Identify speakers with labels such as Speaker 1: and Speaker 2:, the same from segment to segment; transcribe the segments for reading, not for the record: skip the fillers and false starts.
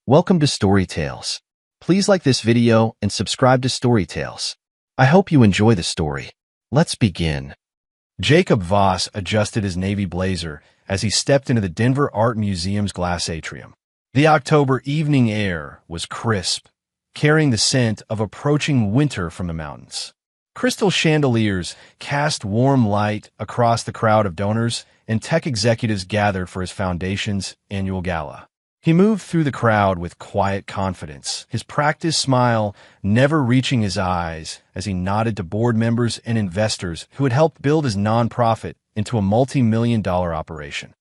Speaker 1: Welcome to Storytales. Please like this video and subscribe to Storytales. I hope you enjoy the story. Let's begin. Jacob Voss adjusted his navy blazer as he stepped into the Denver Art Museum's glass atrium. The October evening air was crisp, carrying the scent of approaching winter from the mountains. Crystal chandeliers cast warm light across the crowd of donors and tech executives gathered for his foundation's annual gala. He moved through the crowd with quiet confidence, his practiced smile never reaching his eyes as he nodded to board members and investors who had helped build his nonprofit into a multi-million-dollar operation.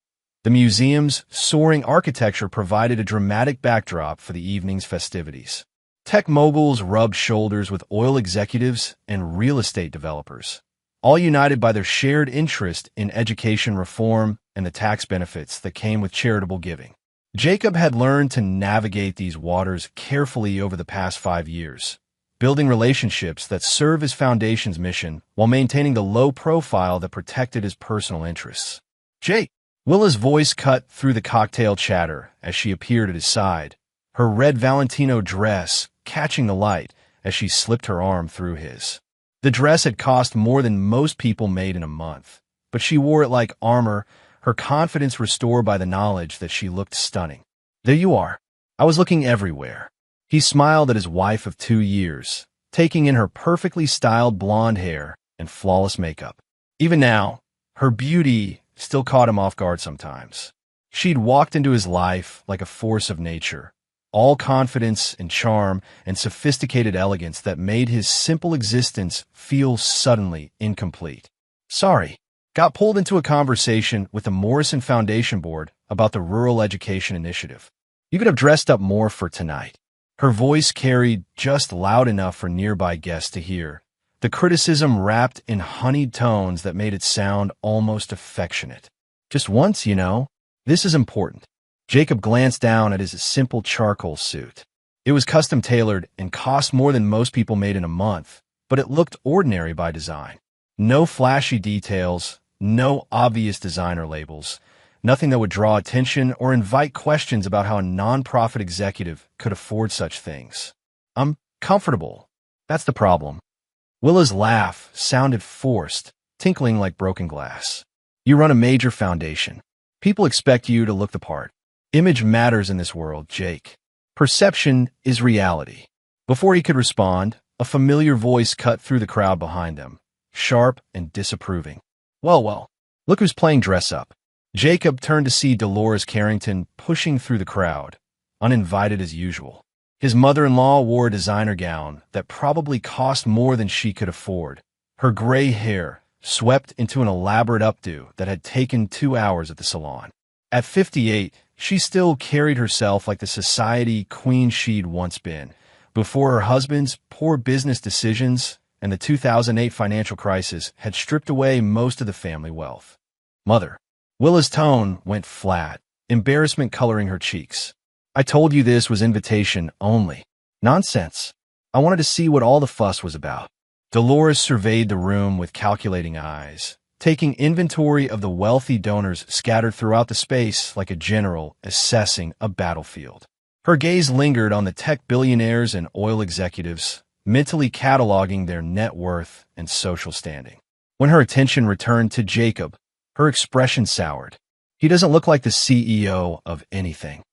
Speaker 1: The museum's soaring architecture provided a dramatic backdrop for the evening's festivities. Tech moguls rubbed shoulders with oil executives and real estate developers, all united by their shared interest in education reform and the tax benefits that came with charitable giving. Jacob had learned to navigate these waters carefully over the past 5 years, building relationships that serve his foundation's mission while maintaining the low profile that protected his personal interests. Jake! Willa's voice cut through the cocktail chatter as she appeared at his side, her red Valentino dress catching the light as she slipped her arm through his. The dress had cost more than most people made in a month, but she wore it like armor, her confidence restored by the knowledge that she looked stunning. There you are. I was looking everywhere. He smiled at his wife of 2 years, taking in her perfectly styled blonde hair and flawless makeup. Even now, her beauty still caught him off guard sometimes. She'd walked into his life like a force of nature, all confidence and charm and sophisticated elegance that made his simple existence feel suddenly incomplete. Sorry. Got pulled into a conversation with the Morrison Foundation Board about the Rural Education Initiative. You could have dressed up more for tonight. Her voice carried just loud enough for nearby guests to hear, the criticism wrapped in honeyed tones that made it sound almost affectionate. Just once, you know. This is important. Jacob glanced down at his simple charcoal suit. It was custom-tailored and cost more than most people made in a month, but it looked ordinary by design. No flashy details, no obvious designer labels, nothing that would draw attention or invite questions about how a nonprofit executive could afford such things. I'm comfortable. That's the problem. Willa's laugh sounded forced, tinkling like broken glass. You run a major foundation. People expect you to look the part. Image matters in this world, Jake. Perception is reality. Before he could respond, a familiar voice cut through the crowd behind him, sharp and disapproving. Well, look who's playing dress-up. Jacob turned to see Dolores Carrington pushing through the crowd, uninvited as usual. His mother-in-law wore a designer gown that probably cost more than she could afford. Her gray hair swept into an elaborate updo that had taken 2 hours at the salon. At 58, she still carried herself like the society queen she'd once been, before her husband's poor business decisions and the 2008 financial crisis had stripped away most of the family wealth. Mother. Willa's tone went flat, embarrassment coloring her cheeks. I told you this was invitation only. Nonsense. I wanted to see what all the fuss was about. Dolores surveyed the room with calculating eyes, taking inventory of the wealthy donors scattered throughout the space like a general assessing a battlefield. Her gaze lingered on the tech billionaires and oil executives, mentally cataloging their net worth and social standing. When her attention returned to Jacob, her expression soured. He doesn't look like the CEO of anything.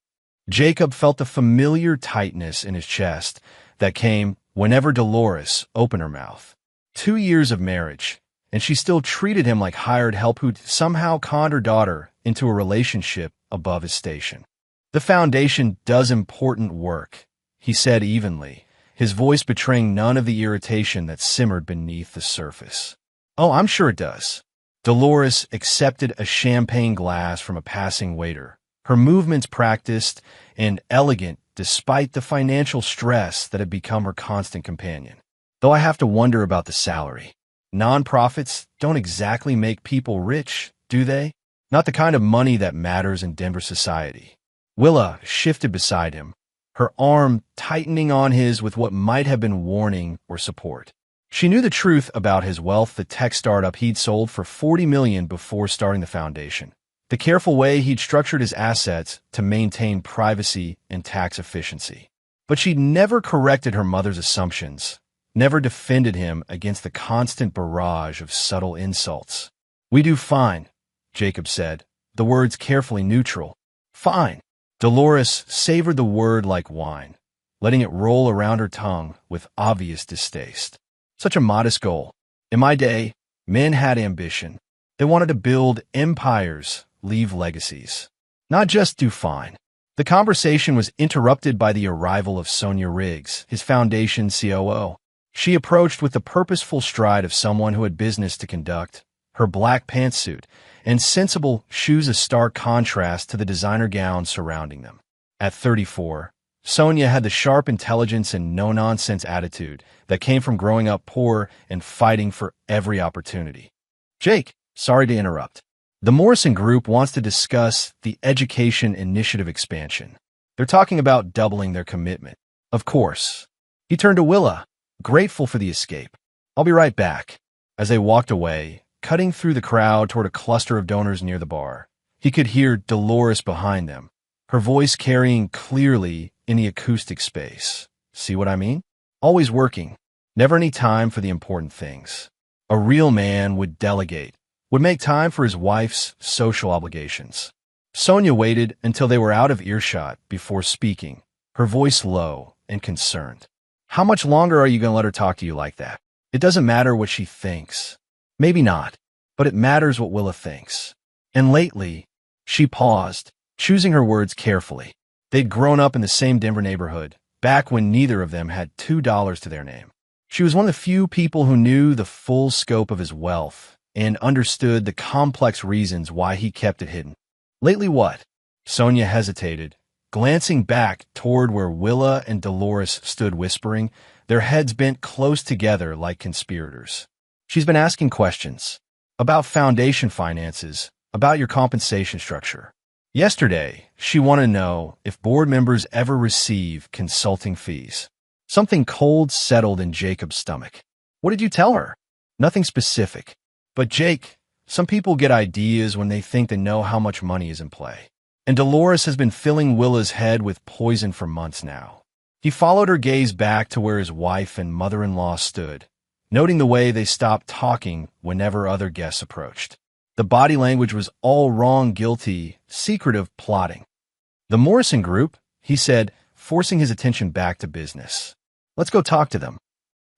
Speaker 1: Jacob felt the familiar tightness in his chest that came whenever Dolores opened her mouth. 2 years of marriage, and she still treated him like hired help who'd somehow conned her daughter into a relationship above his station. The foundation does important work, he said evenly, his voice betraying none of the irritation that simmered beneath the surface. Oh, I'm sure it does. Dolores accepted a champagne glass from a passing waiter, her movements practiced and elegant despite the financial stress that had become her constant companion. Though I have to wonder about the salary. Nonprofits don't exactly make people rich, do they? Not the kind of money that matters in Denver society. Willa shifted beside him, her arm tightening on his with what might have been warning or support. She knew the truth about his wealth, the tech startup he'd sold for $40 million before starting the foundation. the careful way he'd structured his assets to maintain privacy and tax efficiency. But she'd never corrected her mother's assumptions, never defended him against the constant barrage of subtle insults. "We do fine," Jacob said, the words carefully neutral. "Fine." Dolores savored the word like wine, letting it roll around her tongue with obvious distaste. Such a modest goal. In my day, men had ambition. They wanted to build empires, leave legacies, not just do fine. The conversation was interrupted by the arrival of Sonia Riggs, his foundation COO. She approached with the purposeful stride of someone who had business to conduct, her black pantsuit and sensible shoes a stark contrast to the designer gowns surrounding them. At 34, Sonia had the sharp intelligence and no-nonsense attitude that came from growing up poor and fighting for every opportunity. "Jake, sorry to interrupt. The Morrison Group wants to discuss the education initiative expansion. They're talking about doubling their commitment." "Of course." He turned to Willa, grateful for the escape. "I'll be right back." As they walked away, cutting through the crowd toward a cluster of donors near the bar, he could hear Dolores behind them, her voice carrying clearly in the acoustic space. "See what I mean? Always working. Never any time for the important things." A real man would delegate, would make time for his wife's social obligations. Sonia waited until they were out of earshot before speaking, her voice low and concerned. "How much longer are you going to let her talk to you like that? It doesn't matter what she thinks." "Maybe not, but it matters what Willa thinks. And lately," she paused, choosing her words carefully. They'd grown up in the same Denver neighborhood, back when neither of them had $2 to their name. She was one of the few people who knew the full scope of his wealth and understood the complex reasons why he kept it hidden. "Lately what?" Sonia hesitated, glancing back toward where Willa and Dolores stood whispering, their heads bent close together like conspirators. "She's been asking questions. About foundation finances, about your compensation structure. Yesterday, she wanted to know if board members ever receive consulting fees." Something cold settled in Jacob's stomach. "What did you tell her?" "Nothing specific. But Jake, some people get ideas when they think they know how much money is in play. And Dolores has been filling Willa's head with poison for months now." He followed her gaze back to where his wife and mother-in-law stood, noting the way they stopped talking whenever other guests approached. The body language was all wrong, guilty, secretive plotting. "The Morrison Group," he said, forcing his attention back to business. "Let's go talk to them."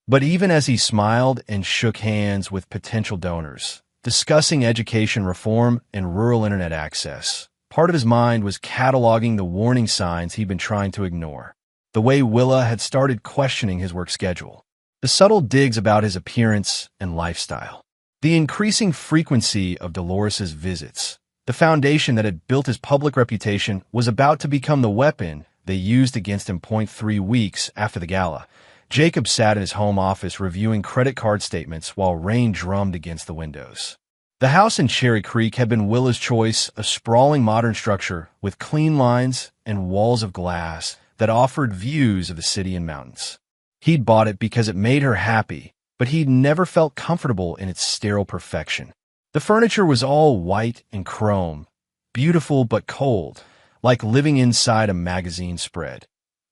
Speaker 1: But even as he smiled and shook hands with potential donors, discussing education reform and rural internet access, part of his mind was cataloging the warning signs he'd been trying to ignore. The way Willa had started questioning his work schedule, the subtle digs about his appearance and lifestyle, the increasing frequency of Dolores's visits. The foundation that had built his public reputation was about to become the weapon they used against him 3 weeks after the gala. Jacob sat in his home office reviewing credit card statements while rain drummed against the windows. The house in Cherry Creek had been Willa's choice, a sprawling modern structure with clean lines and walls of glass that offered views of the city and mountains. He'd bought it because it made her happy, but he'd never felt comfortable in its sterile perfection. The furniture was all white and chrome, beautiful but cold, like living inside a magazine spread.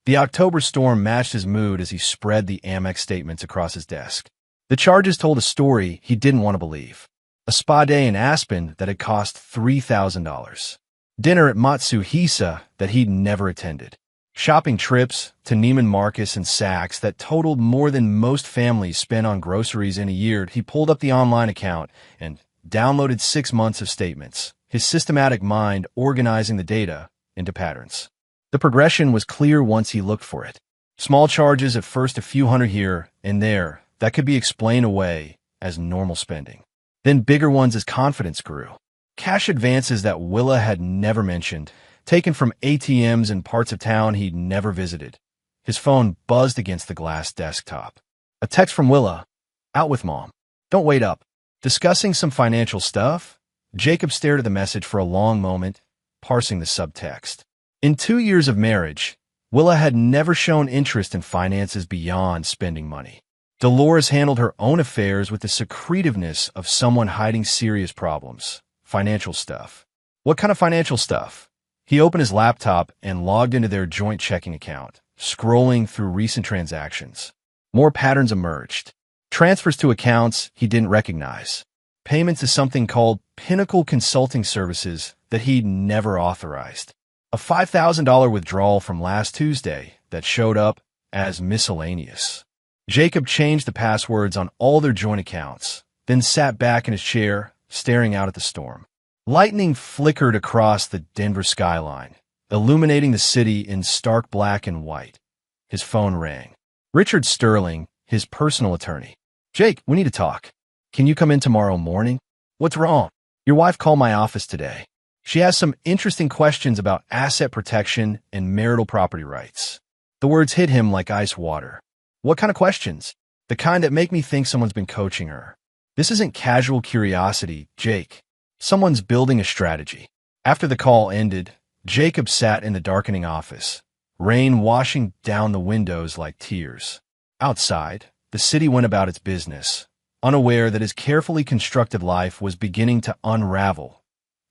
Speaker 1: The October storm matched his mood as he spread the Amex statements across his desk. The charges told a story he didn't want to believe. A spa day in Aspen that had cost $3,000. Dinner at Matsuhisa that he'd never attended. Shopping trips to Neiman Marcus and Saks that totaled more than most families spend on groceries in a year. He pulled up the online account and downloaded 6 months of statements, his systematic mind organizing the data into patterns. The progression was clear once he looked for it. Small charges at first, a few hundred here and there, that could be explained away as normal spending. Then bigger ones as confidence grew. Cash advances that Willa had never mentioned, taken from ATMs in parts of town he'd never visited. His phone buzzed against the glass desktop. A text from Willa. "Out with Mom. Don't wait up. Discussing some financial stuff?" Jacob stared at the message for a long moment, parsing the subtext. In 2 years of marriage, Willa had never shown interest in finances beyond spending money. Dolores handled her own affairs with the secretiveness of someone hiding serious problems, financial stuff. What kind of financial stuff? He opened his laptop and logged into their joint checking account, scrolling through recent transactions. More patterns emerged. Transfers to accounts he didn't recognize. Payments to something called Pinnacle Consulting Services that he'd never authorized. A $5,000 withdrawal from last Tuesday that showed up as miscellaneous. Jacob changed the passwords on all their joint accounts, then sat back in his chair, staring out at the storm. Lightning flickered across the Denver skyline, illuminating the city in stark black and white. His phone rang. Richard Sterling, his personal attorney. "Jake, we need to talk. Can you come in tomorrow morning?" "What's wrong?" "Your wife called my office today. She has some interesting questions about asset protection and marital property rights." The words hit him like ice water. "What kind of questions?" "The kind that make me think someone's been coaching her." "This isn't casual curiosity, Jake. Someone's building a strategy." After the call ended, Jacob sat in the darkening office, rain washing down the windows like tears. Outside, the city went about its business, unaware that his carefully constructed life was beginning to unravel.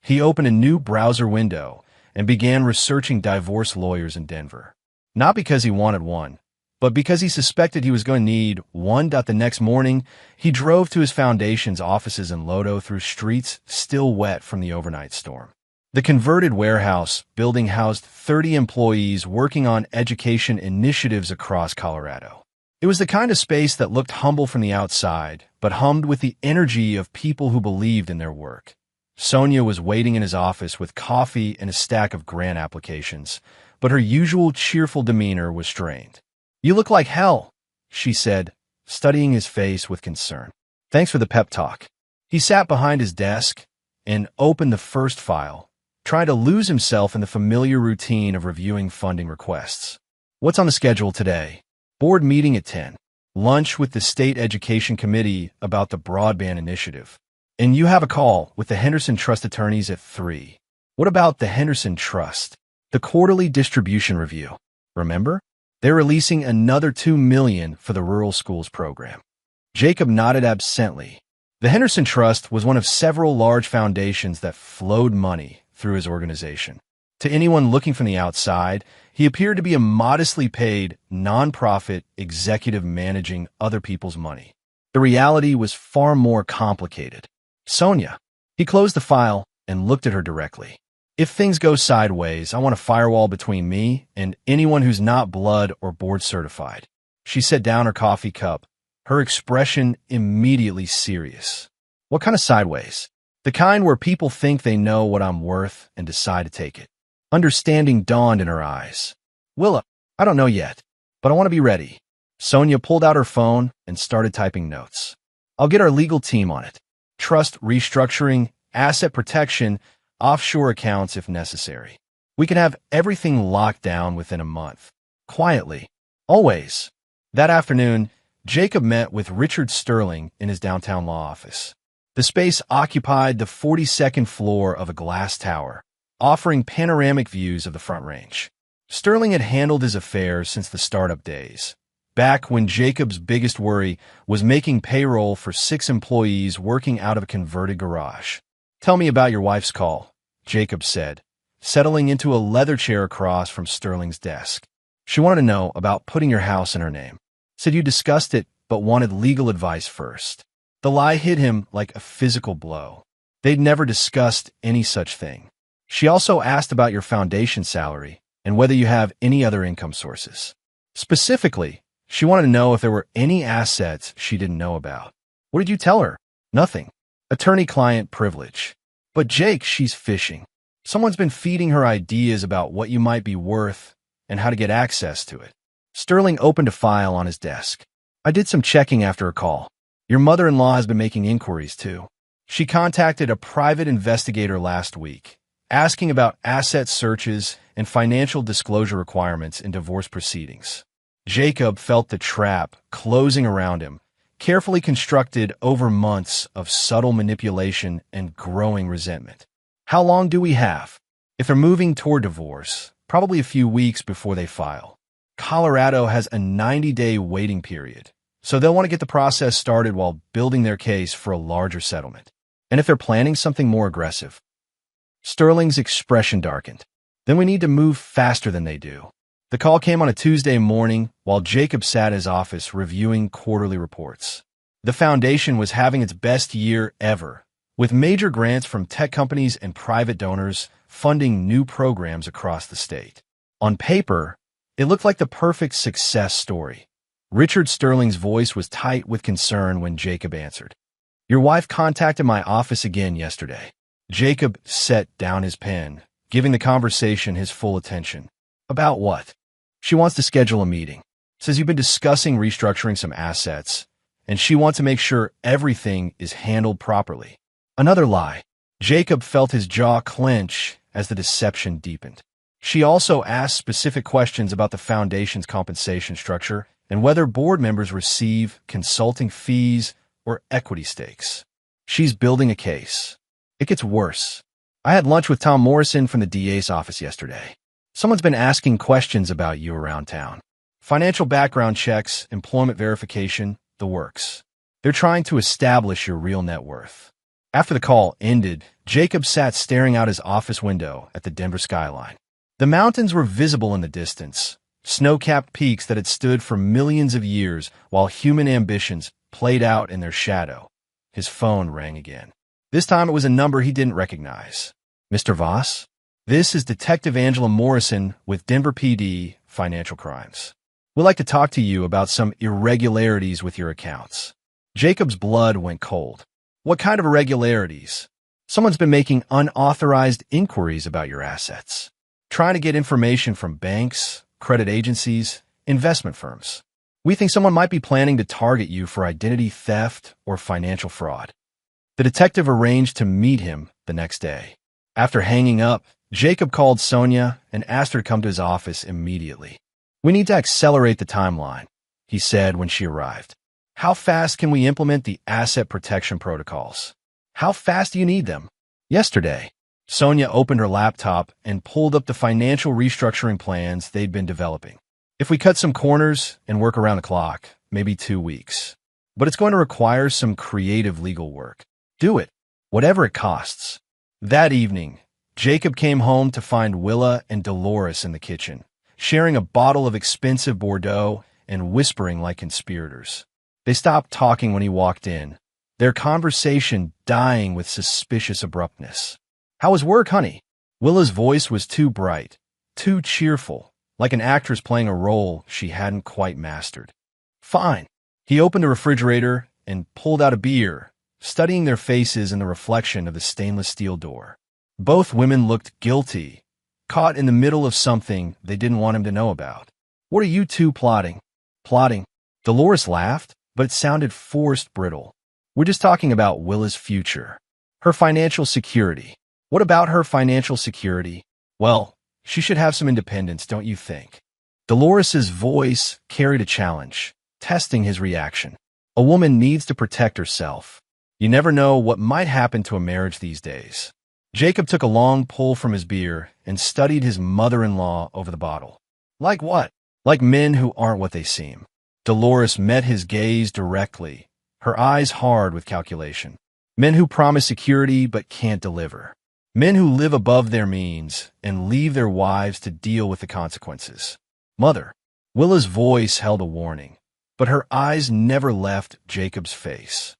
Speaker 1: He opened a new browser window and began researching divorce lawyers in Denver. Not because he wanted one, but because he suspected he was going to need one. The next morning, he drove to his foundation's offices in Lodo through streets still wet from the overnight storm. The converted warehouse building housed 30 employees working on education initiatives across Colorado. It was the kind of space that looked humble from the outside, but hummed with the energy of people who believed in their work. Sonia was waiting in his office with coffee and a stack of grant applications, but her usual cheerful demeanor was strained. "You look like hell," she said, studying his face with concern. "Thanks for the pep talk." He sat behind his desk and opened the first file, trying to lose himself in the familiar routine of reviewing funding requests. "What's on the schedule today?" "Board meeting at 10. Lunch with the State Education Committee about the broadband initiative. And you have a call with the Henderson Trust attorneys at 3. "What about the Henderson Trust?" "The quarterly distribution review. Remember? They're releasing another $2 million for the rural schools program." Jacob nodded absently. The Henderson Trust was one of several large foundations that flowed money through his organization. To anyone looking from the outside, he appeared to be a modestly paid, nonprofit executive managing other people's money. The reality was far more complicated. "Sonia." He closed the file and looked at her directly. "If things go sideways, I want a firewall between me and anyone who's not blood or board certified." She set down her coffee cup, her expression immediately serious. "What kind of sideways?" "The kind where people think they know what I'm worth and decide to take it." Understanding dawned in her eyes. "Willa, I don't know yet, but I want to be ready." Sonia pulled out her phone and started typing notes. "I'll get our legal team on it. Trust restructuring, asset protection, offshore accounts if necessary. We can have everything locked down within a month. Quietly. Always." That afternoon, Jacob met with Richard Sterling in his downtown law office. The space occupied the 42nd floor of a glass tower, offering panoramic views of the Front Range. Sterling had handled his affairs since the startup days, back when Jacob's biggest worry was making payroll for 6 employees working out of a converted garage. "Tell me about your wife's call," Jacob said, settling into a leather chair across from Sterling's desk. "She wanted to know about putting your house in her name. Said you discussed it, but wanted legal advice first." The lie hit him like a physical blow. They'd never discussed any such thing. "She also asked about your foundation salary and whether you have any other income sources. Specifically, she wanted to know if there were any assets she didn't know about." "What did you tell her?" "Nothing. Attorney-client privilege." "But Jake, she's fishing. Someone's been feeding her ideas about what you might be worth and how to get access to it." Sterling opened a file on his desk. "I did some checking after a call. Your mother-in-law has been making inquiries, too. She contacted a private investigator last week, asking about asset searches and financial disclosure requirements in divorce proceedings." Jacob felt the trap closing around him, carefully constructed over months of subtle manipulation and growing resentment. "How long do we have?" "If they're moving toward divorce, probably a few weeks before they file. Colorado has a 90-day waiting period, so they'll want to get the process started while building their case for a larger settlement. And if they're planning something more aggressive?" Sterling's expression darkened. Then we need to move faster than they do. The call came on a Tuesday morning while Jacob sat in his office reviewing quarterly reports. The foundation was having its best year ever, with major grants from tech companies and private donors funding new programs across the state. On paper, it looked like the perfect success story. Richard Sterling's voice was tight with concern when Jacob answered. "Your wife contacted my office again yesterday." Jacob set down his pen, giving the conversation his full attention. "About what?" "She wants to schedule a meeting. Says you've been discussing restructuring some assets, and she wants to make sure everything is handled properly." Another lie. Jacob felt his jaw clench as the deception deepened. She also asked specific questions about the foundation's compensation structure and whether board members receive consulting fees or equity stakes. She's building a case. It gets worse. I had lunch with Tom Morrison from the DA's office yesterday. Someone's been asking questions about you around town. Financial background checks, employment verification, the works. They're trying to establish your real net worth. After the call ended, Jacob sat staring out his office window at the Denver skyline. The mountains were visible in the distance, snow-capped peaks that had stood for millions of years while human ambitions played out in their shadow. His phone rang again. This time it was a number he didn't recognize. "Mr. Voss? This is Detective Angela Morrison with Denver PD Financial Crimes. We'd like to talk to you about some irregularities with your accounts." Jacob's blood went cold. "What kind of irregularities?" "Someone's been making unauthorized inquiries about your assets, trying to get information from banks, credit agencies, investment firms. We think someone might be planning to target you for identity theft or financial fraud." The detective arranged to meet him the next day. After hanging up, Jacob called Sonia and asked her to come to his office immediately. "We need to accelerate the timeline," he said when she arrived. "How fast can we implement the asset protection protocols? How fast do you need them?" "Yesterday." Sonia opened her laptop and pulled up the financial restructuring plans they'd been developing. "If we cut some corners and work around the clock, maybe 2 weeks. But it's going to require some creative legal work. Do it, whatever it costs." That evening, Jacob came home to find Willa and Dolores in the kitchen, sharing a bottle of expensive Bordeaux and whispering like conspirators. They stopped talking when he walked in, their conversation dying with suspicious abruptness. "How was work, honey?" Willa's voice was too bright, too cheerful, like an actress playing a role she hadn't quite mastered. "Fine." He opened the refrigerator and pulled out a beer, studying their faces in the reflection of the stainless steel door. Both women looked guilty, caught in the middle of something they didn't want him to know about. "What are you two plotting?" "Plotting?" Dolores laughed, but it sounded forced, brittle. "We're just talking about Willa's future. Her financial security." "What about her financial security?" "Well, she should have some independence, don't you think?" Dolores's voice carried a challenge, testing his reaction. "A woman needs to protect herself. You never know what might happen to a marriage these days." Jacob took a long pull from his beer and studied his mother-in-law over the bottle. "Like what?" "Like men who aren't what they seem." Dolores met his gaze directly, her eyes hard with calculation. "Men who promise security but can't deliver. Men who live above their means and leave their wives to deal with the consequences." "Mother." Willa's voice held a warning, but her eyes never left Jacob's face.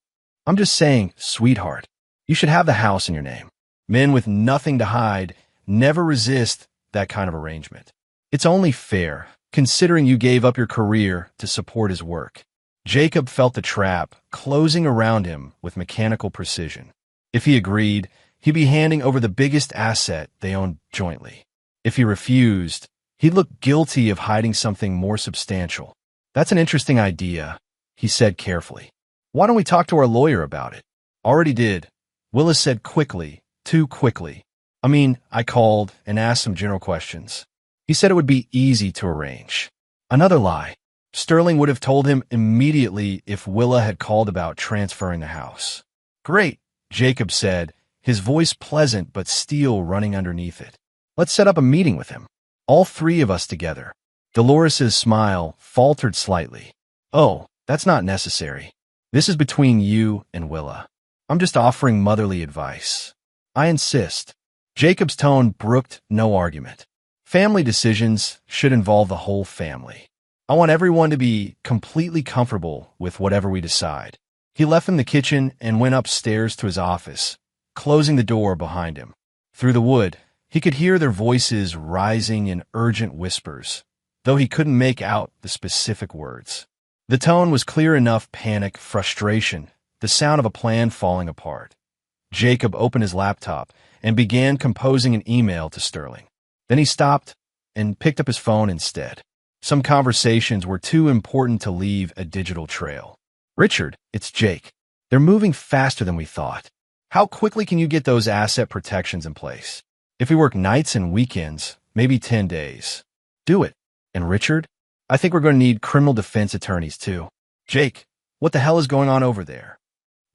Speaker 1: "I'm just saying, sweetheart, you should have the house in your name. Men with nothing to hide never resist that kind of arrangement. It's only fair, considering you gave up your career to support his work." Jacob felt the trap closing around him with mechanical precision. If he agreed, he'd be handing over the biggest asset they owned jointly. If he refused, he'd look guilty of hiding something more substantial. "That's an interesting idea," he said carefully. "Why don't we talk to our lawyer about it?" "Already did," Willis said quickly, too quickly. I called and asked some general questions. He said it would be easy to arrange." Another lie. Sterling would have told him immediately if Willa had called about transferring the house. "Great," Jacob said, his voice pleasant but steel running underneath it. "Let's set up a meeting with him. All 3 of us together." Dolores's smile faltered slightly. "Oh, that's not necessary. This is between you and Willa. I'm just offering motherly advice." "I insist." Jacob's tone brooked no argument. Family decisions should involve the whole family. I want everyone to be completely comfortable with whatever we decide. He left from the kitchen and went upstairs to his office, closing the door behind him. Through the wood, he could hear their voices rising in urgent whispers, though he couldn't make out the specific words. The tone was clear enough: panic, frustration, the sound of a plan falling apart. Jacob opened his laptop and began composing an email to Sterling. Then he stopped and picked up his phone instead. Some conversations were too important to leave a digital trail. "Richard, it's Jake. They're moving faster than we thought. How quickly can you get those asset protections in place? If we work nights and weekends, maybe 10 days. Do it. And Richard, I think we're going to need criminal defense attorneys too. Jake, what the hell is going on over there?"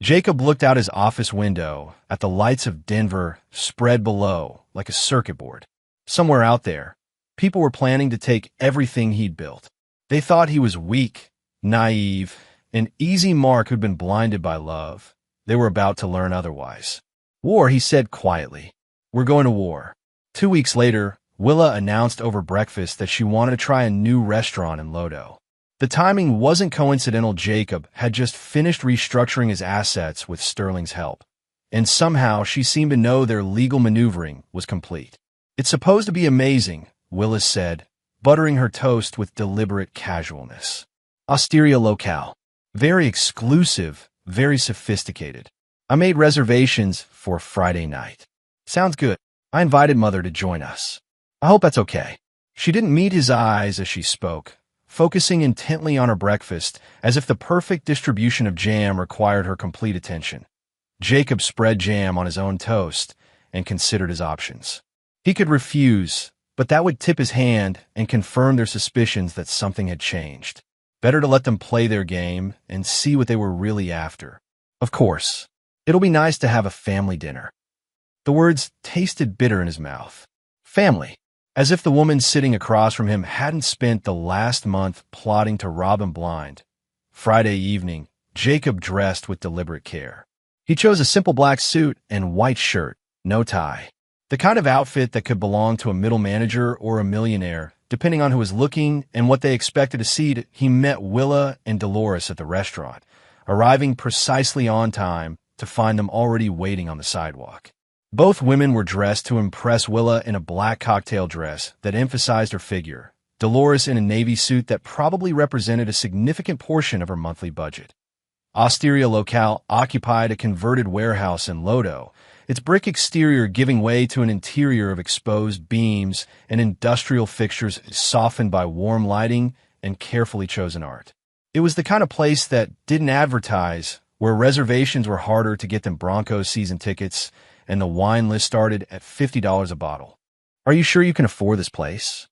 Speaker 1: Jacob looked out his office window at the lights of Denver spread below like a circuit board. Somewhere out there, people were planning to take everything he'd built. They thought he was weak, naive, an easy mark who'd been blinded by love. They were about to learn otherwise. "War," he said quietly. "We're going to war." 2 weeks later, Willa announced over breakfast that she wanted to try a new restaurant in Lodo. The timing wasn't coincidental. Jacob had just finished restructuring his assets with Sterling's help, and somehow she seemed to know their legal maneuvering was complete. "It's supposed to be amazing," Willis said, buttering her toast with deliberate casualness. "Osteria locale. Very exclusive, very sophisticated. I made reservations for Friday night." "Sounds good. I invited Mother to join us. I hope that's okay." She didn't meet his eyes as she spoke, focusing intently on her breakfast as if the perfect distribution of jam required her complete attention. Jacob spread jam on his own toast and considered his options. He could refuse, but that would tip his hand and confirm their suspicions that something had changed. Better to let them play their game and see what they were really after. Of course, it'll be nice to have a family dinner. The words tasted bitter in his mouth. Family. As if the woman sitting across from him hadn't spent the last month plotting to rob him blind. Friday evening, Jacob dressed with deliberate care. He chose a simple black suit and white shirt, no tie. The kind of outfit that could belong to a middle manager or a millionaire, depending on who was looking and what they expected to see. He met Willa and Dolores at the restaurant, arriving precisely on time to find them already waiting on the sidewalk. Both women were dressed to impress. Willa in a black cocktail dress that emphasized her figure, Dolores in a navy suit that probably represented a significant portion of her monthly budget. Osteria Locale occupied a converted warehouse in Lodo, its brick exterior giving way to an interior of exposed beams and industrial fixtures softened by warm lighting and carefully chosen art. It was the kind of place that didn't advertise, where reservations were harder to get than Broncos season tickets, and the wine list started at $50 a bottle. "Are you sure you can afford this place?"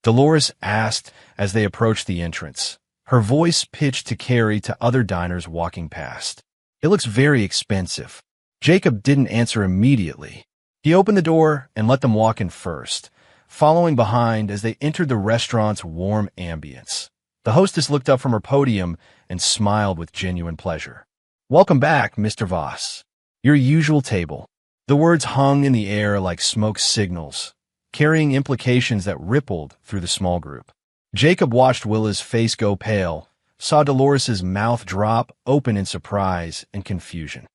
Speaker 1: Dolores asked as they approached the entrance, her voice pitched to carry to other diners walking past. "It looks very expensive." Jacob didn't answer immediately. He opened the door and let them walk in first, following behind as they entered the restaurant's warm ambience. The hostess looked up from her podium and smiled with genuine pleasure. "Welcome back, Mr. Voss. Your usual table." The words hung in the air like smoke signals, carrying implications that rippled through the small group. Jacob watched Willa's face go pale, saw Dolores's mouth drop open in surprise and confusion.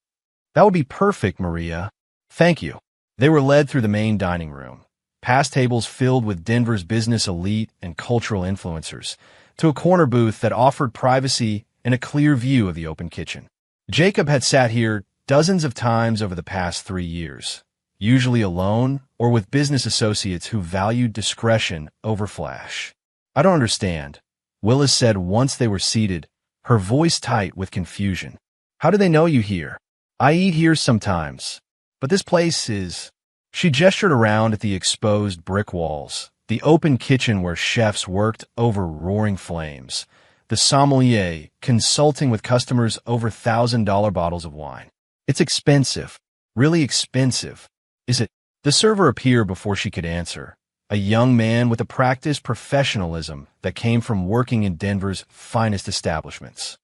Speaker 1: "That would be perfect, Maria. Thank you." They were led through the main dining room, past tables filled with Denver's business elite and cultural influencers, to a corner booth that offered privacy and a clear view of the open kitchen. Jacob had sat here dozens of times over the past 3 years, usually alone or with business associates who valued discretion over flash. "I don't understand," Willis said once they were seated, her voice tight with confusion. "How do they know you here? I eat here sometimes, but this place is—" She gestured around at the exposed brick walls, the open kitchen where chefs worked over roaring flames, the sommelier consulting with customers over $1,000 bottles of wine. "It's expensive, really expensive. Is it?" The server appeared before she could answer, a young man with a practiced professionalism that came from working in Denver's finest establishments.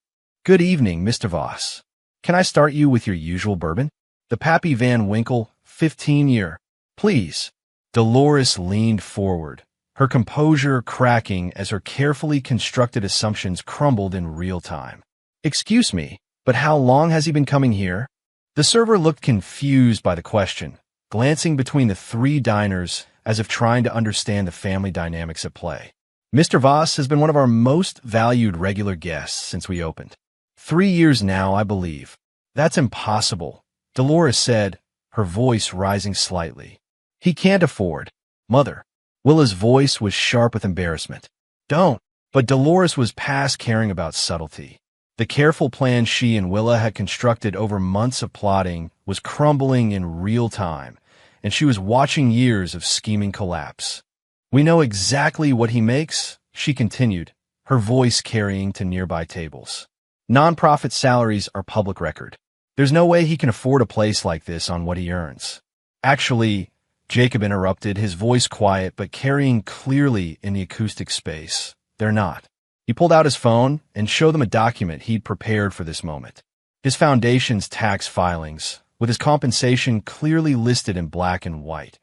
Speaker 1: "Good evening, Mr. Voss. Can I start you with your usual bourbon? The Pappy Van Winkle 15-year. Please. Dolores leaned forward, her composure cracking as her carefully constructed assumptions crumbled in real time. Excuse me, but how long has he been coming here? The server looked confused by the question, glancing between the three diners as if trying to understand the family dynamics at play. Mr. Voss has been one of our most valued regular guests since we opened. 3 years now, I believe. That's impossible, Dolores said, her voice rising slightly. He can't afford. Mother. Willa's voice was sharp with embarrassment. Don't. But Dolores was past caring about subtlety. The careful plan she and Willa had constructed over months of plotting was crumbling in real time, and she was watching years of scheming collapse. We know exactly what he makes, she continued, her voice carrying to nearby tables. Nonprofit salaries are public record. There's no way he can afford a place like this on what he earns. Actually, Jacob interrupted, his voice quiet but carrying clearly in the acoustic space. They're not. He pulled out his phone and showed them a document he'd prepared for this moment. His foundation's tax filings, with his compensation clearly listed in black and white.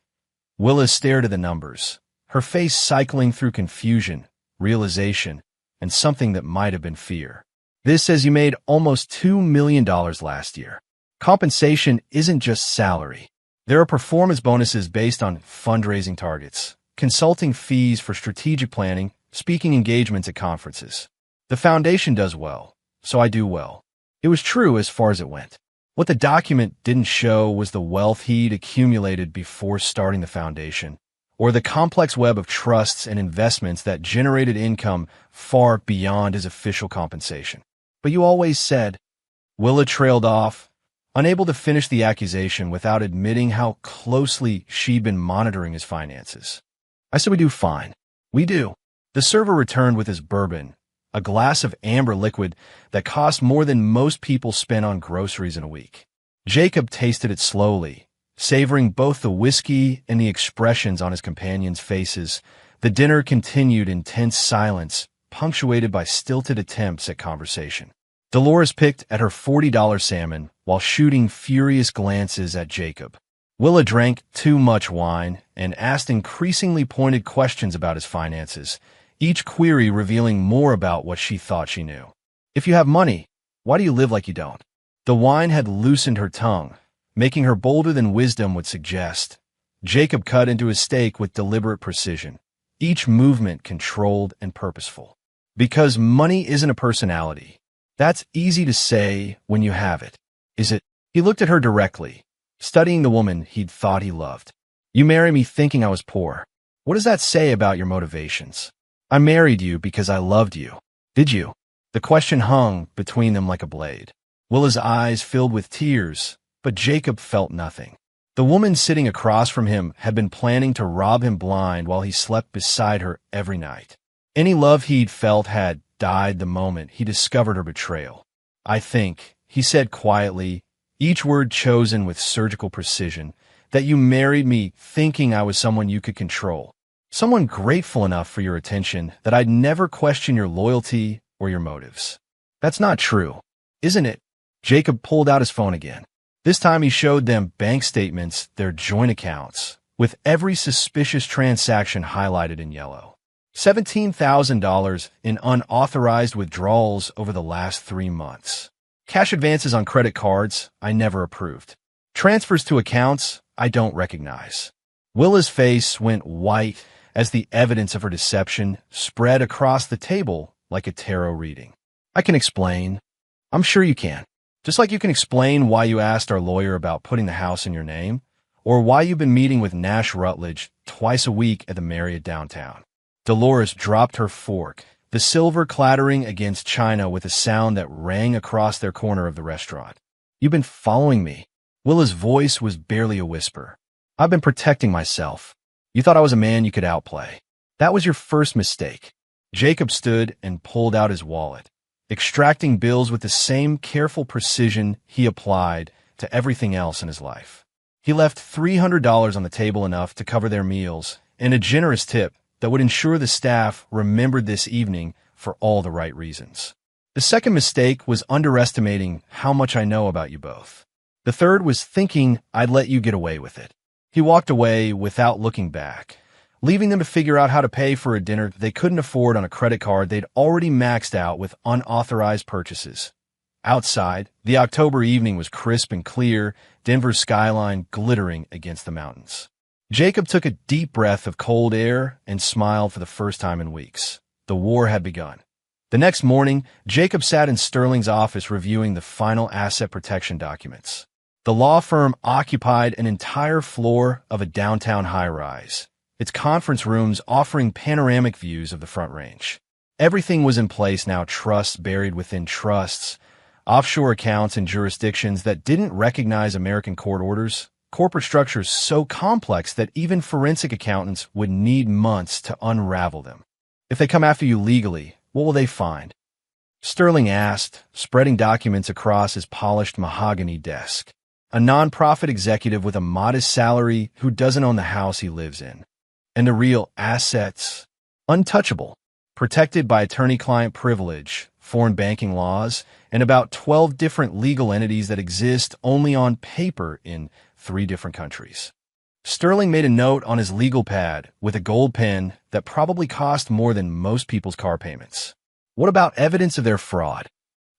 Speaker 1: Willa stared at the numbers, her face cycling through confusion, realization, and something that might have been fear. This says you made almost $2 million last year. Compensation isn't just salary. There are performance bonuses based on fundraising targets, consulting fees for strategic planning, speaking engagements at conferences. The foundation does well, so I do well. It was true as far as it went. What the document didn't show was the wealth he'd accumulated before starting the foundation, or the complex web of trusts and investments that generated income far beyond his official compensation. But you always said. Willa trailed off, unable to finish the accusation without admitting how closely she'd been monitoring his finances. I said we do fine. We do. The server returned with his bourbon, a glass of amber liquid that cost more than most people spend on groceries in a week. Jacob tasted it slowly, savoring both the whiskey and the expressions on his companions' faces. The dinner continued in tense silence, punctuated by stilted attempts at conversation. Dolores picked at her $40 salmon while shooting furious glances at Jacob. Willa drank too much wine and asked increasingly pointed questions about his finances, each query revealing more about what she thought she knew. If you have money, why do you live like you don't? The wine had loosened her tongue, making her bolder than wisdom would suggest. Jacob cut into his steak with deliberate precision, each movement controlled and purposeful. Because money isn't a personality. That's easy to say when you have it. Is it? He looked at her directly, studying the woman he'd thought he loved. You married me thinking I was poor. What does that say about your motivations? I married you because I loved you. Did you? The question hung between them like a blade. Willa's eyes filled with tears, but Jacob felt nothing. The woman sitting across from him had been planning to rob him blind while he slept beside her every night. Any love he'd felt had died the moment he discovered her betrayal. I think, he said quietly, each word chosen with surgical precision, that you married me thinking I was someone you could control. Someone grateful enough for your attention that I'd never question your loyalty or your motives. That's not true, isn't it? Jacob pulled out his phone again. This time he showed them bank statements, their joint accounts, with every suspicious transaction highlighted in yellow. $17,000 in unauthorized withdrawals over the last 3 months. Cash advances on credit cards, I never approved. Transfers to accounts, I don't recognize. Willa's face went white as the evidence of her deception spread across the table like a tarot reading. I can explain. I'm sure you can. Just like you can explain why you asked our lawyer about putting the house in your name, or why you've been meeting with Nash Rutledge twice a week at the Marriott downtown. Dolores dropped her fork, the silver clattering against china with a sound that rang across their corner of the restaurant. You've been following me. Willa's voice was barely a whisper. I've been protecting myself. You thought I was a man you could outplay. That was your first mistake. Jacob stood and pulled out his wallet, extracting bills with the same careful precision he applied to everything else in his life. He left $300 on the table, enough to cover their meals, and a generous tip that would ensure the staff remembered this evening for all the right reasons. The second mistake was underestimating how much I know about you both. The third was thinking I'd let you get away with it. He walked away without looking back, leaving them to figure out how to pay for a dinner they couldn't afford on a credit card they'd already maxed out with unauthorized purchases. Outside, the October evening was crisp and clear, Denver's skyline glittering against the mountains. Jacob took a deep breath of cold air and smiled for the first time in weeks. The war had begun. The next morning, Jacob sat in Sterling's office reviewing the final asset protection documents. The law firm occupied an entire floor of a downtown high-rise, its conference rooms offering panoramic views of the Front Range. Everything was in place now, trusts buried within trusts, offshore accounts in jurisdictions that didn't recognize American court orders, corporate structures so complex that even forensic accountants would need months to unravel them. If they come after you legally, what will they find? Sterling asked, spreading documents across his polished mahogany desk. A nonprofit executive with a modest salary who doesn't own the house he lives in. And the real assets? Untouchable, protected by attorney-client privilege, foreign banking laws, and about 12 different legal entities that exist only on paper in 3 different countries. Sterling made a note on his legal pad with a gold pen that probably cost more than most people's car payments. What about evidence of their fraud?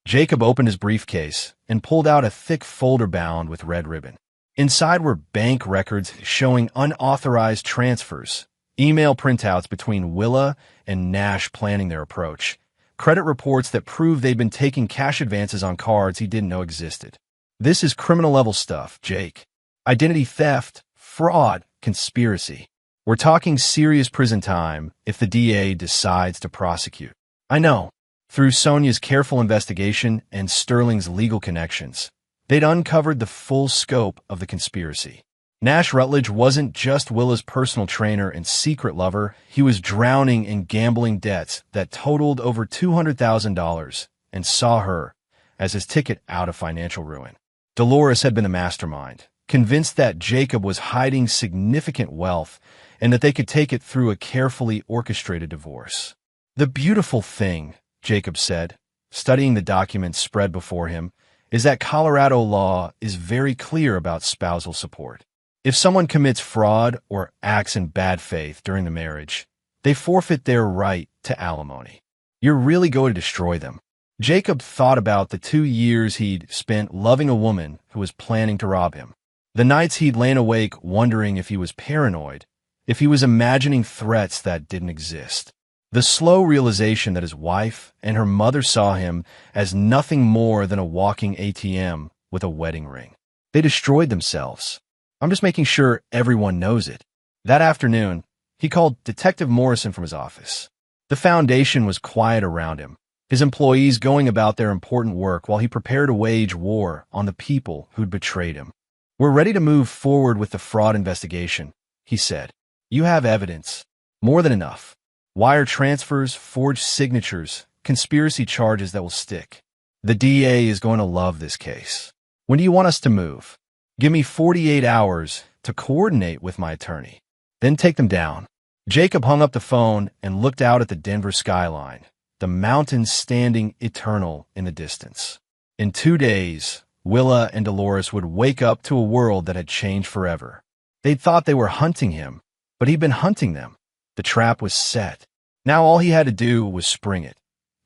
Speaker 1: Jacob opened his briefcase and pulled out a thick folder bound with red ribbon. Inside were bank records showing unauthorized transfers, email printouts between Willa and Nash planning their approach, credit reports that prove they'd been taking cash advances on cards he didn't know existed. This is criminal-level stuff, Jake. Identity theft, fraud, conspiracy. We're talking serious prison time if the DA decides to prosecute. I know. Through Sonia's careful investigation and Sterling's legal connections, they'd uncovered the full scope of the conspiracy. Nash Rutledge wasn't just Willa's personal trainer and secret lover. He was drowning in gambling debts that totaled over $200,000 and saw her as his ticket out of financial ruin. Dolores had been the mastermind, convinced that Jacob was hiding significant wealth and that they could take it through a carefully orchestrated divorce. The beautiful thing, Jacob said, studying the documents spread before him, is that Colorado law is very clear about spousal support. If someone commits fraud or acts in bad faith during the marriage, they forfeit their right to alimony. You're really going to destroy them. Jacob thought about the 2 years he'd spent loving a woman who was planning to rob him. The nights he'd lain awake wondering if he was paranoid, if he was imagining threats that didn't exist. The slow realization that his wife and her mother saw him as nothing more than a walking ATM with a wedding ring. They destroyed themselves. I'm just making sure everyone knows it. That afternoon, he called Detective Morrison from his office. The foundation was quiet around him, his employees going about their important work while he prepared to wage war on the people who'd betrayed him. We're ready to move forward with the fraud investigation, he said. You have evidence. More than enough. Wire transfers, forged signatures, conspiracy charges that will stick. The DA is going to love this case. When do you want us to move? Give me 48 hours to coordinate with my attorney. Then take them down. Jacob hung up the phone and looked out at the Denver skyline, the mountains standing eternal in the distance. In 2 days, Willa and Dolores would wake up to a world that had changed forever. They'd thought they were hunting him, but he'd been hunting them. The trap was set. Now all he had to do was spring it.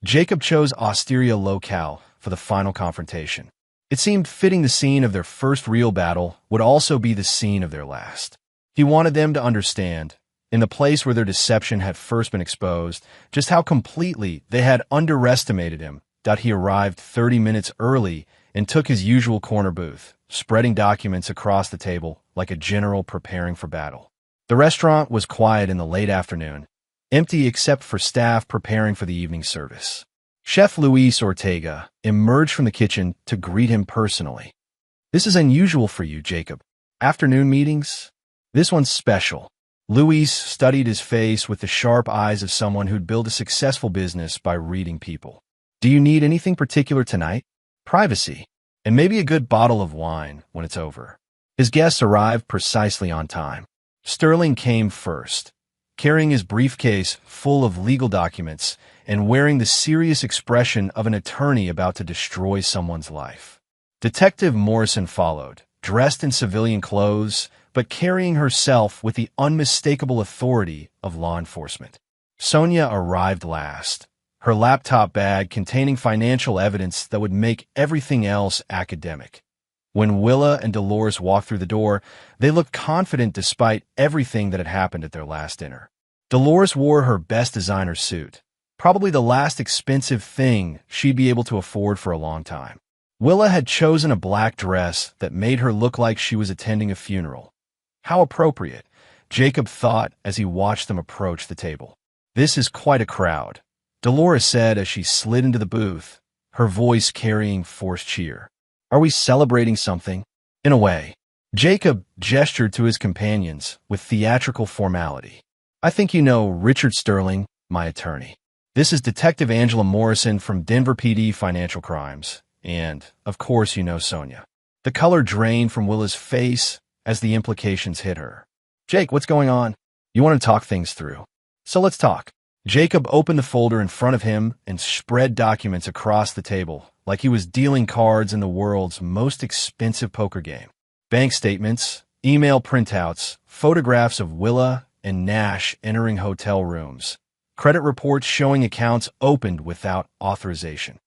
Speaker 1: Jacob chose Osteria Locale for the final confrontation. It seemed fitting the scene of their first real battle would also be the scene of their last. He wanted them to understand, in the place where their deception had first been exposed, just how completely they had underestimated him, that he arrived 30 minutes early and took his usual corner booth, spreading documents across the table like a general preparing for battle. The restaurant was quiet in the late afternoon, empty except for staff preparing for the evening service. Chef Luis Ortega emerged from the kitchen to greet him personally. This is unusual for you, Jacob. Afternoon meetings? This one's special. Luis studied his face with the sharp eyes of someone who'd built a successful business by reading people. Do you need anything particular tonight? Privacy, and maybe a good bottle of wine when it's over. His guests arrived precisely on time. Sterling came first, carrying his briefcase full of legal documents and wearing the serious expression of an attorney about to destroy someone's life. Detective Morrison followed, dressed in civilian clothes, but carrying herself with the unmistakable authority of law enforcement. Sonia arrived last, her laptop bag containing financial evidence that would make everything else academic. When Willa and Dolores walked through the door, they looked confident despite everything that had happened at their last dinner. Dolores wore her best designer suit, probably the last expensive thing she'd be able to afford for a long time. Willa had chosen a black dress that made her look like she was attending a funeral. How appropriate, Jacob thought as he watched them approach the table. This is quite a crowd, Dolores said as she slid into the booth, her voice carrying forced cheer. Are we celebrating something? In a way. Jacob gestured to his companions with theatrical formality. I think you know Richard Sterling, my attorney. This is Detective Angela Morrison from Denver PD Financial Crimes. And, of course, you know Sonia. The color drained from Willa's face as the implications hit her. Jake, what's going on? You want to talk things through. So let's talk. Jacob opened the folder in front of him and spread documents across the table, like he was dealing cards in the world's most expensive poker game. Bank statements, email printouts, photographs of Willa and Nash entering hotel rooms, credit reports showing accounts opened without authorization.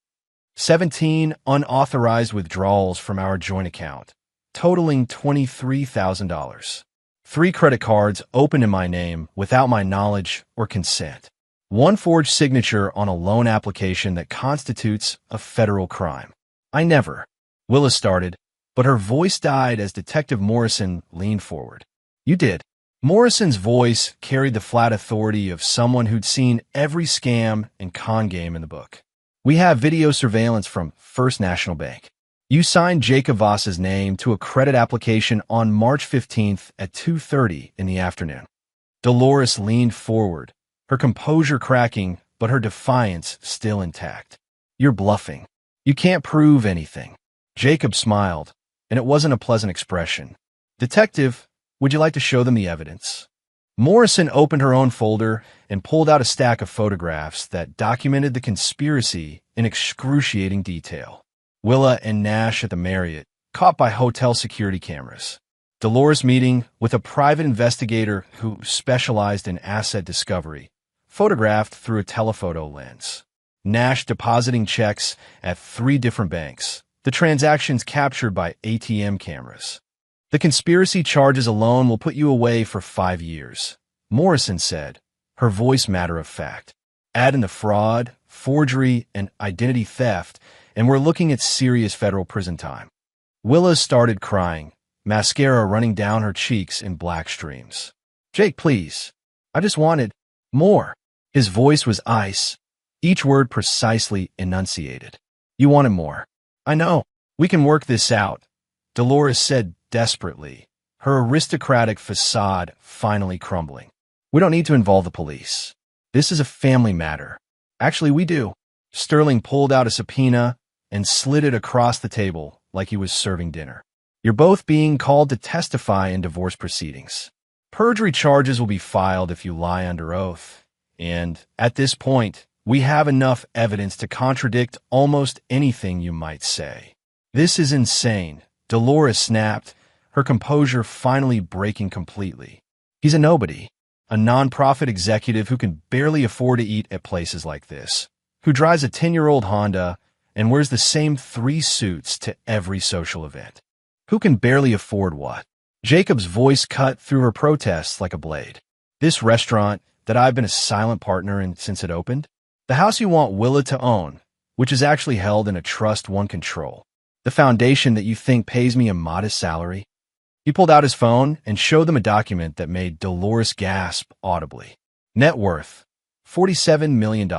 Speaker 1: 17 unauthorized withdrawals from our joint account, totaling $23,000. 3 credit cards opened in my name without my knowledge or consent. 1 forged signature on a loan application that constitutes a federal crime. I never. Willa started, but her voice died as Detective Morrison leaned forward. You did. Morrison's voice carried the flat authority of someone who'd seen every scam and con game in the book. We have video surveillance from First National Bank. You signed Jacob Voss's name to a credit application on March 15th at 2:30 in the afternoon. Dolores leaned forward, her composure cracking, but her defiance still intact. You're bluffing. You can't prove anything. Jacob smiled, and it wasn't a pleasant expression. Detective, would you like to show them the evidence? Morrison opened her own folder and pulled out a stack of photographs that documented the conspiracy in excruciating detail. Willa and Nash at the Marriott, caught by hotel security cameras. Dolores meeting with a private investigator who specialized in asset discovery, photographed through a telephoto lens. Nash depositing checks at 3 different banks, the transactions captured by ATM cameras. The conspiracy charges alone will put you away for 5 years, Morrison said, her voice matter of fact. Add in the fraud, forgery, and identity theft, and we're looking at serious federal prison time. Willa started crying, mascara running down her cheeks in black streams. Jake, please. I just wanted more. His voice was ice, each word precisely enunciated. You wanted more. I know. We can work this out, Dolores said desperately, her aristocratic facade finally crumbling. We don't need to involve the police. This is a family matter. Actually, we do. Sterling pulled out a subpoena and slid it across the table like he was serving dinner. You're both being called to testify in divorce proceedings. Perjury charges will be filed if you lie under oath. And at this point, we have enough evidence to contradict almost anything you might say. This is insane, Dolores snapped, her composure finally breaking completely. He's a nobody, a nonprofit executive who can barely afford to eat at places like this, who drives a 10-year-old Honda and wears the same 3 suits to every social event. Who can barely afford what? Jacob's voice cut through her protests like a blade. This restaurant that I've been a silent partner in since it opened? The house you want Willa to own, which is actually held in a trust one control. The foundation that you think pays me a modest salary? He pulled out his phone and showed them a document that made Dolores gasp audibly. Net worth, $47 million.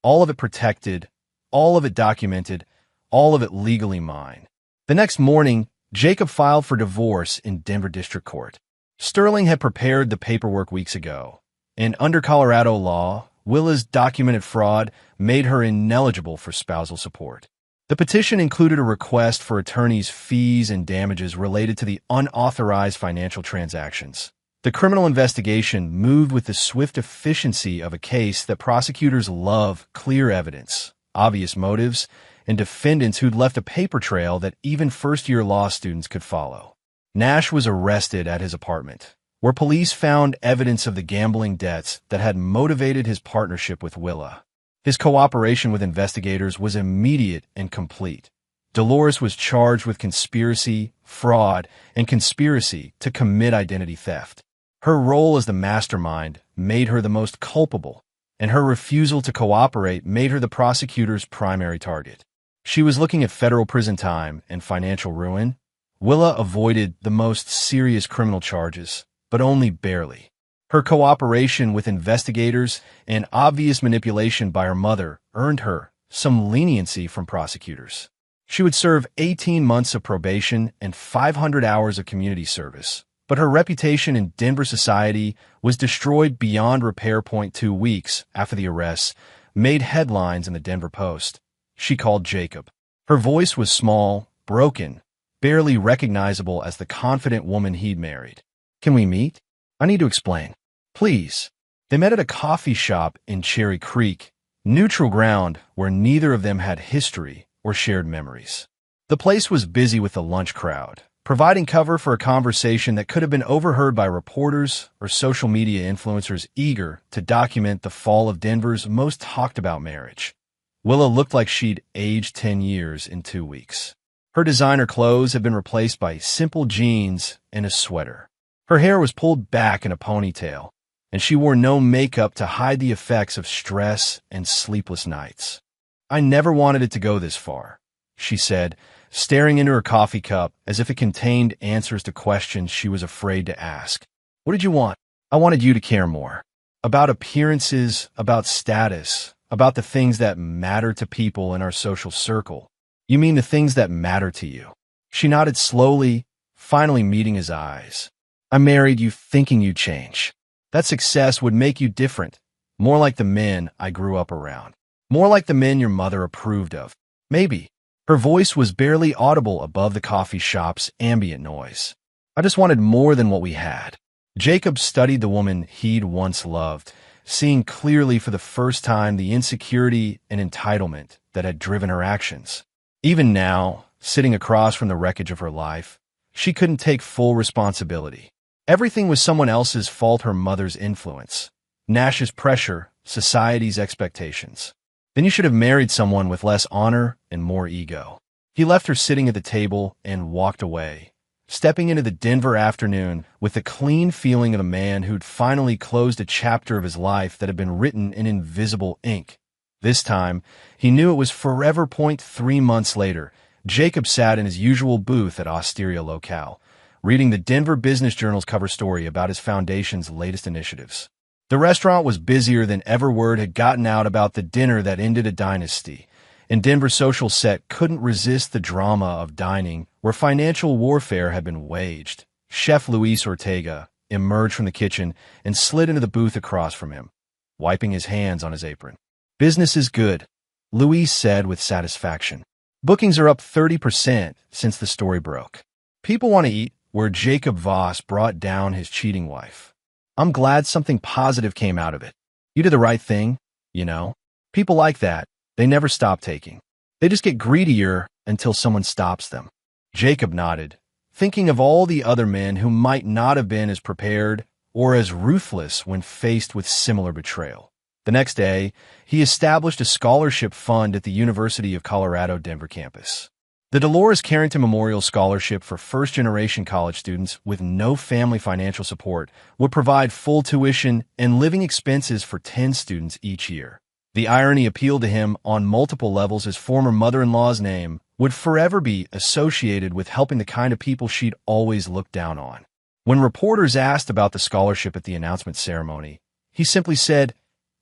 Speaker 1: All of it protected, all of it documented, all of it legally mine. The next morning, Jacob filed for divorce in Denver District Court. Sterling had prepared the paperwork weeks ago, and under Colorado law, Willa's documented fraud made her ineligible for spousal support. The petition included a request for attorneys' fees and damages related to the unauthorized financial transactions. The criminal investigation moved with the swift efficiency of a case that prosecutors love: clear evidence, obvious motives, and defendants who'd left a paper trail that even first-year law students could follow. Nash was arrested at his apartment, where police found evidence of the gambling debts that had motivated his partnership with Willa. His cooperation with investigators was immediate and complete. Dolores was charged with conspiracy, fraud, and conspiracy to commit identity theft. Her role as the mastermind made her the most culpable, and her refusal to cooperate made her the prosecutor's primary target. She was looking at federal prison time and financial ruin. Willa avoided the most serious criminal charges, but only barely. Her cooperation with investigators and obvious manipulation by her mother earned her some leniency from prosecutors. She would serve 18 months of probation and 500 hours of community service, but her reputation in Denver society was destroyed beyond repair. 2 weeks after the arrests made headlines in the Denver Post. She called Jacob. Her voice was small, broken, barely recognizable as the confident woman he'd married. "Can we meet? I need to explain. Please." They met at a coffee shop in Cherry Creek, neutral ground where neither of them had history or shared memories. The place was busy with the lunch crowd, providing cover for a conversation that could have been overheard by reporters or social media influencers eager to document the fall of Denver's most talked-about marriage. Willa looked like she'd aged 10 years in 2 weeks. Her designer clothes had been replaced by simple jeans and a sweater. Her hair was pulled back in a ponytail, and she wore no makeup to hide the effects of stress and sleepless nights. "I never wanted it to go this far," she said, staring into her coffee cup as if it contained answers to questions she was afraid to ask. "What did you want?" "I wanted you to care more. About appearances, about status, about the things that matter to people in our social circle." "You mean the things that matter to you?" She nodded slowly, finally meeting his eyes. "I married you thinking you'd change. That success would make you different, more like the men I grew up around. More like the men your mother approved of. Maybe." Her voice was barely audible above the coffee shop's ambient noise. "I just wanted more than what we had." Jacob studied the woman he'd once loved, seeing clearly for the first time the insecurity and entitlement that had driven her actions. Even now, sitting across from the wreckage of her life, she couldn't take full responsibility. Everything was someone else's fault: her mother's influence, Nash's pressure, society's expectations. "Then you should have married someone with less honor and more ego." He left her sitting at the table and walked away, stepping into the Denver afternoon with the clean feeling of a man who'd finally closed a chapter of his life that had been written in invisible ink. This time, he knew it was forever. 3 months later, Jacob sat in his usual booth at Osteria Locale, reading the Denver Business Journal's cover story about his foundation's latest initiatives. The restaurant was busier than ever. Word had gotten out about the dinner that ended a dynasty, and Denver's social set couldn't resist the drama of dining where financial warfare had been waged. Chef Luis Ortega emerged from the kitchen and slid into the booth across from him, wiping his hands on his apron. "Business is good," Luis said with satisfaction. "Bookings are up 30% since the story broke. People want to eat where Jacob Voss brought down his cheating wife. I'm glad something positive came out of it. You did the right thing, you know. People like that, they never stop taking. They just get greedier until someone stops them." Jacob nodded, thinking of all the other men who might not have been as prepared or as ruthless when faced with similar betrayal. The next day, he established a scholarship fund at the University of Colorado Denver campus. The Dolores Carrington Memorial Scholarship for first-generation college students with no family financial support would provide full tuition and living expenses for 10 students each year. The irony appealed to him on multiple levels. His former mother-in-law's name would forever be associated with helping the kind of people she'd always looked down on. When reporters asked about the scholarship at the announcement ceremony, he simply said,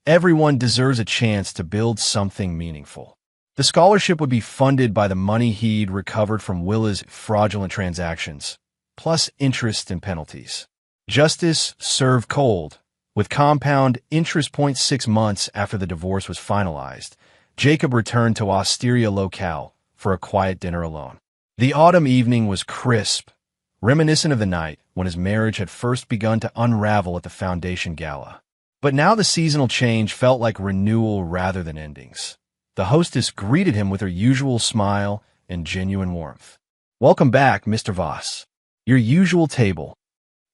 Speaker 1: "Everyone deserves a chance to build something meaningful." The scholarship would be funded by the money he'd recovered from Willa's fraudulent transactions, plus interest and penalties. Justice served cold, with compound interest. 6 months after the divorce was finalized, Jacob returned to Osteria Locale for a quiet dinner alone. The autumn evening was crisp, reminiscent of the night when his marriage had first begun to unravel at the foundation gala. But now the seasonal change felt like renewal rather than endings. The hostess greeted him with her usual smile and genuine warmth. "Welcome back, Mr. Voss. Your usual table.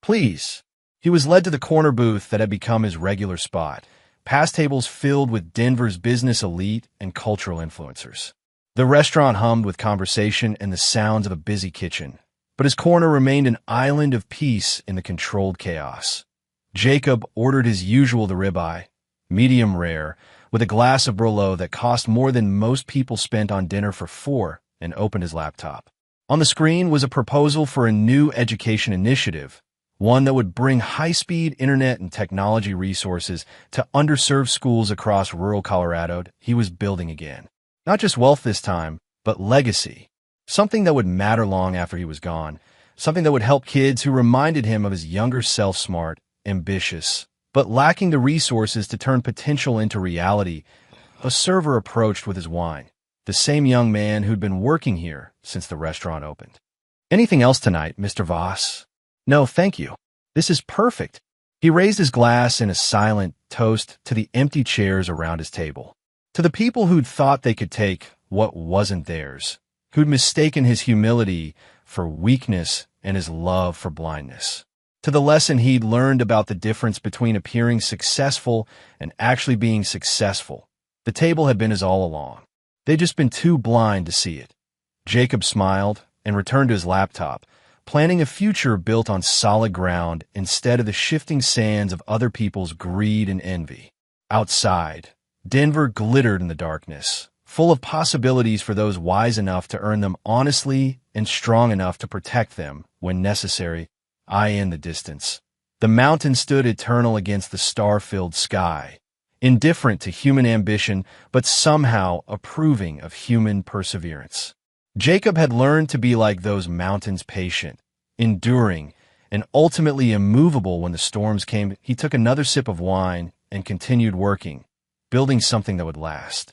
Speaker 1: Please." He was led to the corner booth that had become his regular spot, past tables filled with Denver's business elite and cultural influencers. The restaurant hummed with conversation and the sounds of a busy kitchen, but his corner remained an island of peace in the controlled chaos. Jacob ordered his usual the ribeye, medium rare, with a glass of Merlot that cost more than most people spent on dinner for four, and opened his laptop. On the screen was a proposal for a new education initiative, one that would bring high-speed internet and technology resources to underserved schools across rural Colorado. He was building again. Not just wealth this time, but legacy. Something that would matter long after he was gone. Something that would help kids who reminded him of his younger self, smart, ambitious, but lacking the resources to turn potential into reality. A server approached with his wine, the same young man who'd been working here since the restaurant opened. "Anything else tonight, Mr. Voss?" "No, thank you. This is perfect." He raised his glass in a silent toast to the empty chairs around his table. To the people who'd thought they could take what wasn't theirs, who'd mistaken his humility for weakness and his love for blindness. To the lesson he'd learned about the difference between appearing successful and actually being successful. The table had been his all along. They'd just been too blind to see it. Jacob smiled and returned to his laptop, planning a future built on solid ground instead of the shifting sands of other people's greed and envy. Outside, Denver glittered in the darkness, full of possibilities for those wise enough to earn them honestly and strong enough to protect them when necessary. Eye in the distance. The mountain stood eternal against the star-filled sky, indifferent to human ambition, but somehow approving of human perseverance. Jacob had learned to be like those mountains, patient, enduring, and ultimately immovable when the storms came. He took another sip of wine and continued working, building something that would last.